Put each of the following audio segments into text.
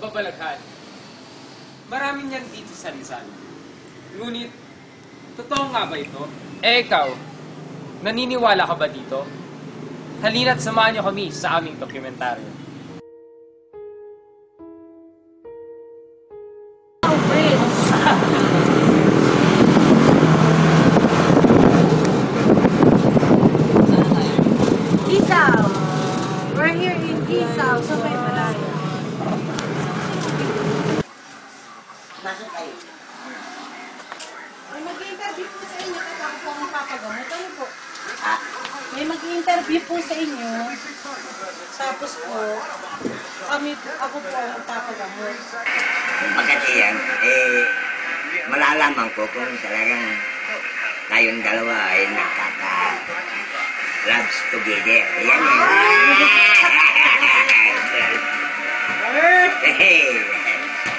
kababalaghan. Marami niyan dito sa Rizal. Ngunit, totoo nga ba ito? Eh ikaw, naniniwala ka ba dito? Halina't samahan niyo kami sa aming dokumentaryo. Isaw! We're here in Isaw, so may malayo. Nasaan kayo? May mag-i-interview po sa inyo kasi ako po ang papagamot. Ano po? Ha? May mag-i-interview po sa inyo. Tapos po, ako po ang papagamot. Pagkat yan, malalaman ko kung talagang kayong dalawa ay nagkaka-loves together. Ayan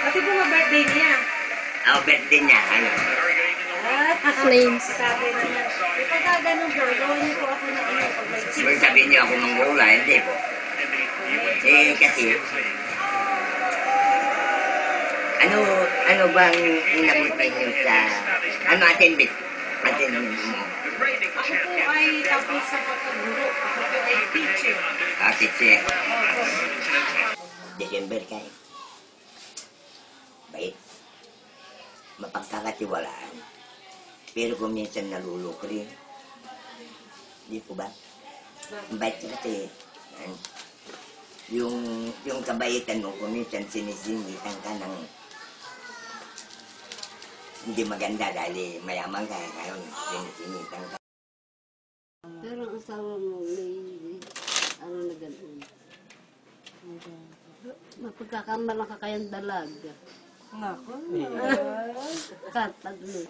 Pati po nga birthday niya. birthday niya, ano? Flames. Sabi niya. Pagka ganun po, gawin niyo po ako na ano. Kung sabihin niyo ako manggula, hindi po. Kasi, ano bang inabutan niyo sa, attendant? Attendant mo? Ako po ay tapos sa pagkaguro. Ako po ay teacher. Teacher. December kayo. Bait. Mapagkakatiwalaan. Pero kung minsan naluloko rin. Di po ba? Bait kasi, yung kabaitan mo, kung minsan sinisingitan ka ng hindi maganda dahil mayaman ka, ngayon sinisingitan ka. Pero ang asawa mo, may ano na gano'n. Mapagkakamalang ka kayang dalaga. Nako. Kataglo.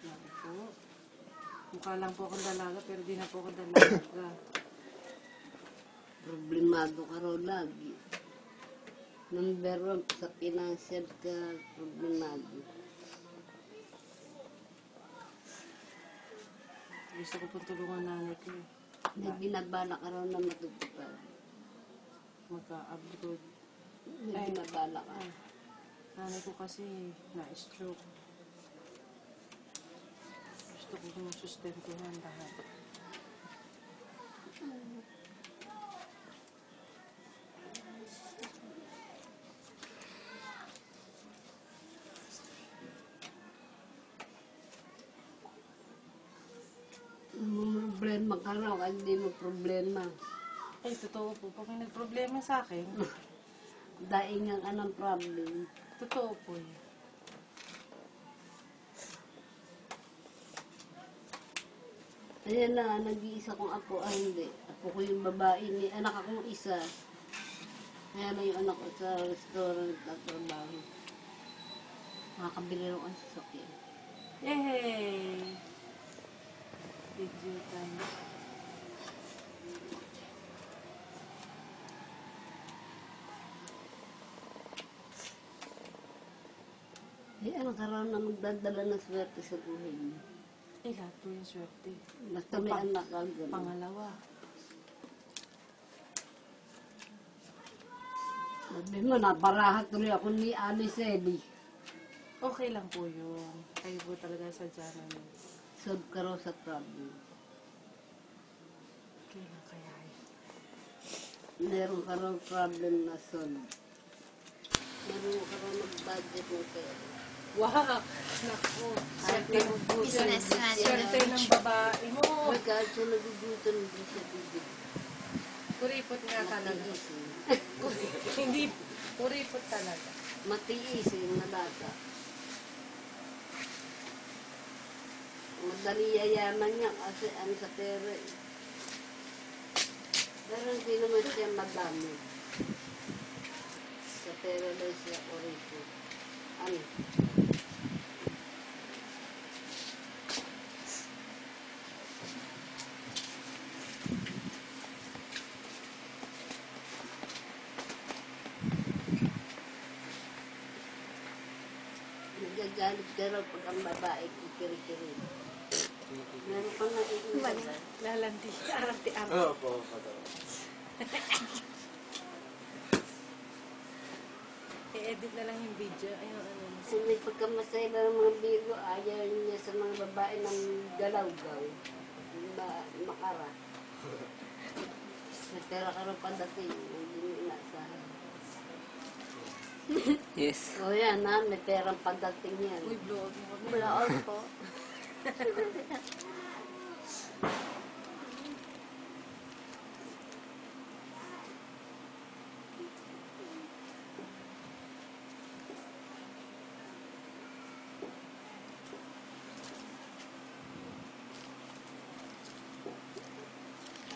Nako. Mukha lang po akong dalaga pero di na po ako dalaga. Problemado ka raw lagi. Number 1 sa financial ka, problemado. Gusto ko pong tulungan nanay ko. May binabala ka raw na matutupad. Magka-abroad. May binabala ka. Nanay ko kasi na-stroke. Gusto ko kong sustentuhan lahat. Problema ka raw, hindi mo problema. Ay, totoo po. Pag may nagproblema sa akin, Daing ang anong problem. totoo po yun. Ayan na, nag-iisa kong apo, hindi. Apo ko yung babae ni anak akong isa. Kaya na yung anak ko sa restaurant at trabaho. Makakabili rin ang sasakyan. Yay! Video time. Ano ka raw na magdadala ng swerte sa buhay mo? Lahat po yung swerte. Basta may anak ka gano'n. Pangalawa. Sabi mo, naparahat rin ako ni Alice Eli. Okay lang po yun. Kayo po talaga sadya namin. Solve ka raw sa problem. Kailan kaya yun? Meron ka raw problem na solve. Meron ka raw mag-budget mo pera. Wow! Naku! Swerte mo po. Businessman. Swerte ng babae mo. May kaso nagugutan din siya bibig. Kuripot nga talaga. Hindi. Kuripot talaga. Matiis yung nalata. Madali yayaman niya kasi ano sa pera eh. Pero hindi naman siya madami. Sa pera lang siya kuripot. Ano? Nagagalit ka raw pag ang babae kikiri-kiri. Meron ka na iiwan. Lalandi. Arati-arati. Oo po, i-edit na lang yung video. Ayun, ano. Kasi may pagkamasaya na ng mga bigo, ayaw niya sa mga babae ng galaw-gaw. Makara. May pera ka rin padating, hindi mo inasahan. Yes. O yan ha, may perang pagdating yan. Uy, blow out mo kami. Blow out po.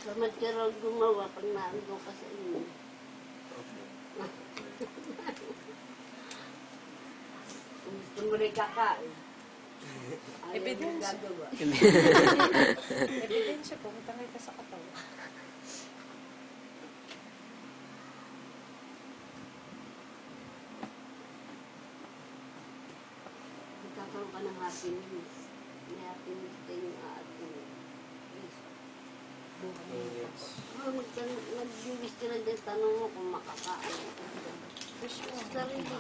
Samad ka raw gumawa pag naandun ka sa inyo. Kung gusto mo rin kakain. Ayaw mo Ebidensya. gagawa. Ebidensya po, matangay ka sa katawan. Magkakaroon ka ng happiness. May happiness kayo yung aating. Mag-iwis ka na din, tanong mo kung makakain ka. Sarili.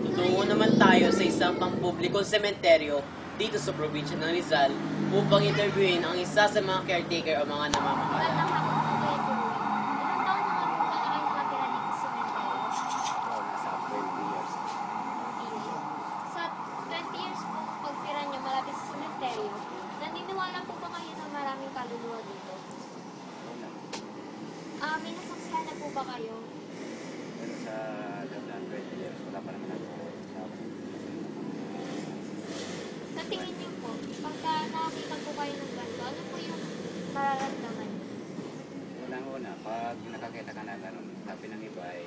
Tutungo naman tayo sa isang pampublikong sementeryo dito sa probinsya ng Rizal upang interviewin ang isa sa mga caretaker o mga namamahala. Magandang hapon po kayo, Kuya. Ilang taon na nga po ba na kayo nakatira dito sa cemetery? Nasa 20 years. Sa 20 years po pagtira niyo malapit sa cemetery, naniniwala po ba kayo na maraming kaluluwa dito? May nasaksihan na po ba kayo? Pero sa loob ng 20 years, wala pa naman ako sa Sa tingin niyo po, pagka nakakita po kayo ng ganito, ano po yung mararamdaman niyo? unang-una, pag nakakita ka na ganun, sabi ng iba ay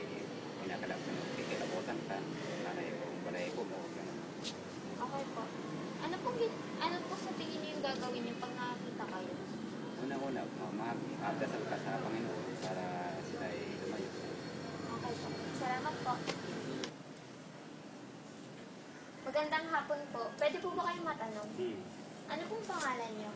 pinakalap ko, kikilabutan ka, balay ko mo, ganun. Okay po. Ano po sa tingin niyo yung gagawin niyo pag nakakita kayo? Unang-una, mag-abdasal ka sa Panginoon para sila ay lumayo. Okay po. Salamat po. Magandang hapon po. Pwede po ba kayong matanong? Ano pong pangalan niyo?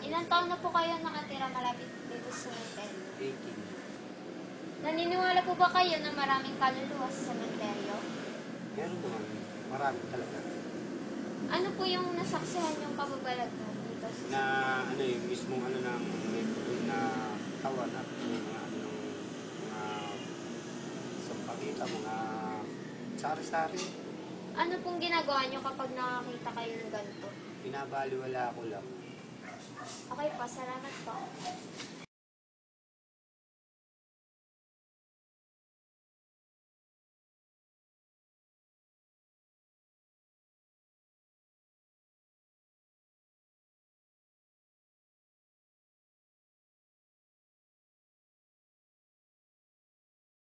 Ilang taon na po kayo nakatira malapit dito sa cemetery? 18. Naniniwala po ba kayo na maraming kaluluwa sa cemeteryo? Meron naman, marami talaga. Ano po yung nasaksihan yung kababalaghan dito sa Na ano yung mismong ano ng may puloy na kawan at may mga ano ng mga sampagita, mga sari-sari. Ano pong ginagawa niyo kapag nakakita kayo ng ganito? Binabaliwala ko lang. Okay po, salamat po.